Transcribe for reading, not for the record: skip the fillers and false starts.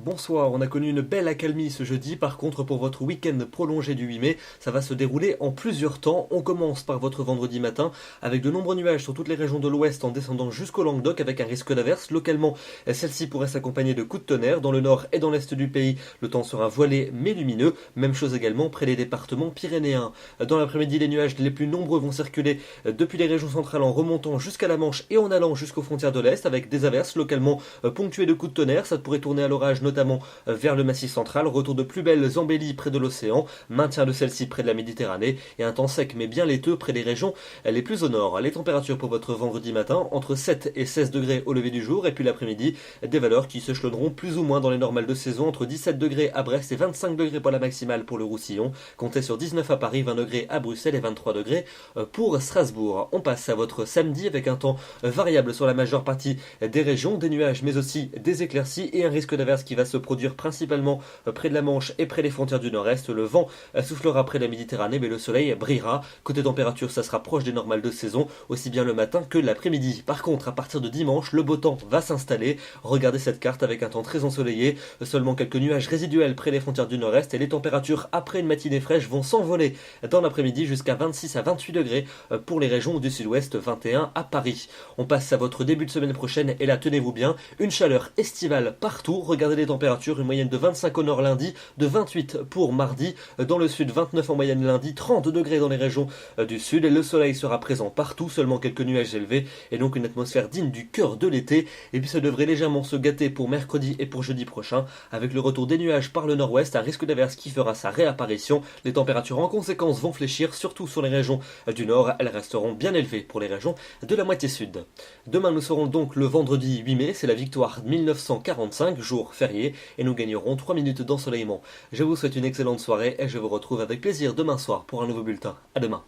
Bonsoir, on a connu une belle accalmie ce jeudi. Par contre, pour votre week-end prolongé du 8 mai, ça va se dérouler en plusieurs temps. On commence par votre vendredi matin avec de nombreux nuages sur toutes les régions de l'ouest en descendant jusqu'au Languedoc avec un risque d'averse. Localement, celle-ci pourrait s'accompagner de coups de tonnerre. Dans le nord et dans l'est du pays, le temps sera voilé mais lumineux. Même chose également près des départements pyrénéens. Dans l'après-midi, les nuages les plus nombreux vont circuler depuis les régions centrales en remontant jusqu'à la Manche et en allant jusqu'aux frontières de l'est avec des averses localement ponctuées de coups de tonnerre. Ça pourrait tourner à l'orage notamment vers le Massif central, retour de plus belles embellies près de l'océan, maintien de celle-ci près de la Méditerranée et un temps sec mais bien laiteux près des régions les plus au nord. Les températures pour votre vendredi matin, entre 7 et 16 degrés au lever du jour et puis l'après-midi, des valeurs qui s'échelonneront plus ou moins dans les normales de saison, entre 17 degrés à Brest et 25 degrés pour la maximale pour le Roussillon, comptez sur 19 à Paris, 20 degrés à Bruxelles et 23 degrés pour Strasbourg. On passe à votre samedi avec un temps variable sur la majeure partie des régions, des nuages mais aussi des éclaircies et un risque d'averse qui va se produire principalement près de la Manche et près des frontières du nord-est. Le vent soufflera près de la Méditerranée mais le soleil brillera. Côté température, ça sera proche des normales de saison, aussi bien le matin que l'après-midi. Par contre, à partir de dimanche, le beau temps va s'installer. Regardez cette carte avec un temps très ensoleillé, seulement quelques nuages résiduels près des frontières du nord-est et les températures après une matinée fraîche vont s'envoler dans l'après-midi jusqu'à 26 à 28 degrés pour les régions du sud-ouest, 21 à Paris. On passe à votre début de semaine prochaine et là, tenez-vous bien, une chaleur estivale partout. Regardez les températures, une moyenne de 25 au nord lundi, de 28 pour mardi, dans le sud 29 en moyenne lundi, 30 degrés dans les régions du sud et le soleil sera présent partout, seulement quelques nuages élevés et donc une atmosphère digne du cœur de l'été. Et puis ça devrait légèrement se gâter pour mercredi et pour jeudi prochain avec le retour des nuages par le nord-ouest, un risque d'averse qui fera sa réapparition. Les températures en conséquence vont fléchir, surtout sur les régions du nord, elles resteront bien élevées pour les régions de la moitié sud. Demain nous serons donc le vendredi 8 mai, c'est la victoire 1945, jour férié, et nous gagnerons 3 minutes d'ensoleillement. Je vous souhaite une excellente soirée et je vous retrouve avec plaisir demain soir pour un nouveau bulletin. À demain.